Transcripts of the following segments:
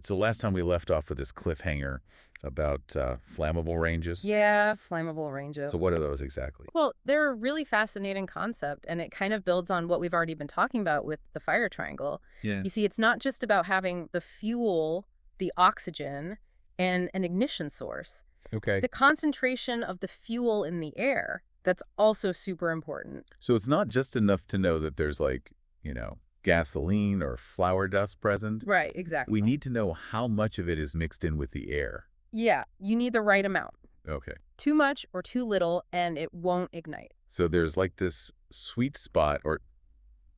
right, so last time we left off with this cliffhanger about flammable ranges. Yeah, flammable ranges. So what are those exactly? Well, they're a really fascinating concept, and it kind of builds on what we've already been talking about with the fire triangle. Yeah. You see, it's not just about having the fuel, the oxygen, and an ignition source. Okay. The concentration of the fuel in the air, that's also super important. So it's not just enough to know that there's gasoline or flour dust present. Right, exactly. We need to know how much of it is mixed in with the air. Yeah, you need the right amount. Okay. Too much or too little, and it won't ignite. So there's like this sweet spot, or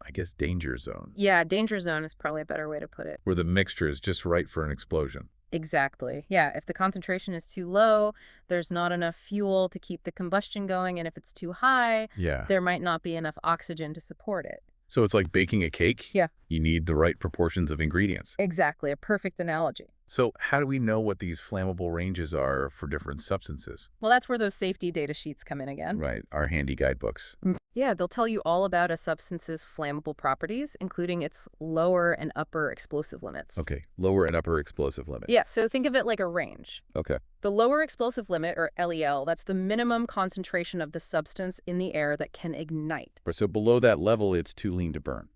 I guess danger zone, Yeah, danger zone is probably a better way to put it. where the mixture is just right for an explosion. Exactly. Yeah, if the concentration is too low, there's not enough fuel to keep the combustion going, and if it's too high, Yeah. there might not be enough oxygen to support it. So it's like baking a cake? Yeah. You need the right proportions of ingredients. Exactly, a perfect analogy. So how do we know what these flammable ranges are for different substances? Well, that's where those safety data sheets come in again. Right, our handy guidebooks. Yeah, they'll tell you all about a substance's flammable properties, including its lower and upper explosive limits. Okay, lower and upper explosive limit. Yeah, so think of it like a range. Okay. The lower explosive limit, or LEL, that's the minimum concentration of the substance in the air that can ignite. So below that level, it's too lean to burn.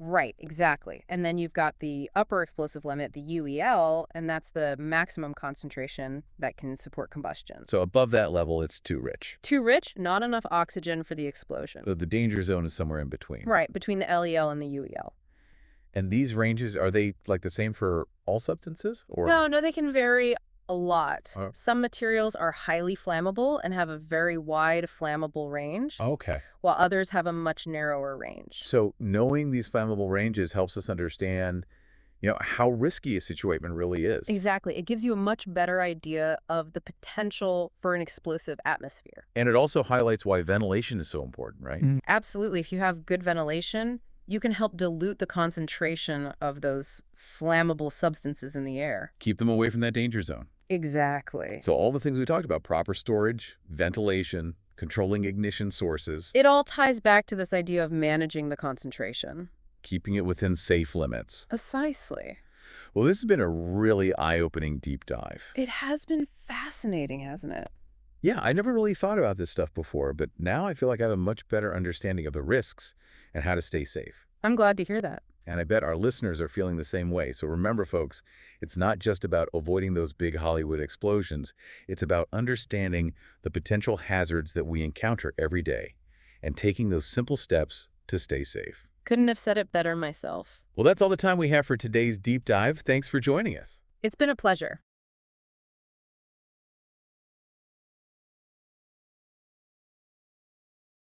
Right, exactly. And then you've got the upper explosive limit, the UEL, and that's the maximum concentration that can support combustion. So above that level, it's too rich. Too rich, not enough oxygen for the explosion. So the danger zone is somewhere in between. Right, between the LEL and the UEL. And these ranges, are they like the same for all substances? Or No, they can vary a lot. Oh. Some materials are highly flammable and have a very wide flammable range, Okay. while others have a much narrower range. So knowing these flammable ranges helps us understand, how risky a situation really is. Exactly. It gives you a much better idea of the potential for an explosive atmosphere. And it also highlights why ventilation is so important, right? Absolutely. If you have good ventilation, you can help dilute the concentration of those flammable substances in the air. Keep them away from that danger zone. Exactly. So all the things we talked about, proper storage, ventilation, controlling ignition sources, It all ties back to this idea of managing the concentration. keeping it within safe limits. Precisely. Well, this has been a really eye-opening deep dive. It has been fascinating, hasn't it? Yeah, I never really thought about this stuff before, but now I feel like I have a much better understanding of the risks and how to stay safe. I'm glad to hear that. And I bet our listeners are feeling the same way. So remember, folks, it's not just about avoiding those big Hollywood explosions. It's about understanding the potential hazards that we encounter every day and taking those simple steps to stay safe. Couldn't have said it better myself. Well, that's all the time we have for today's deep dive. Thanks for joining us. It's been a pleasure.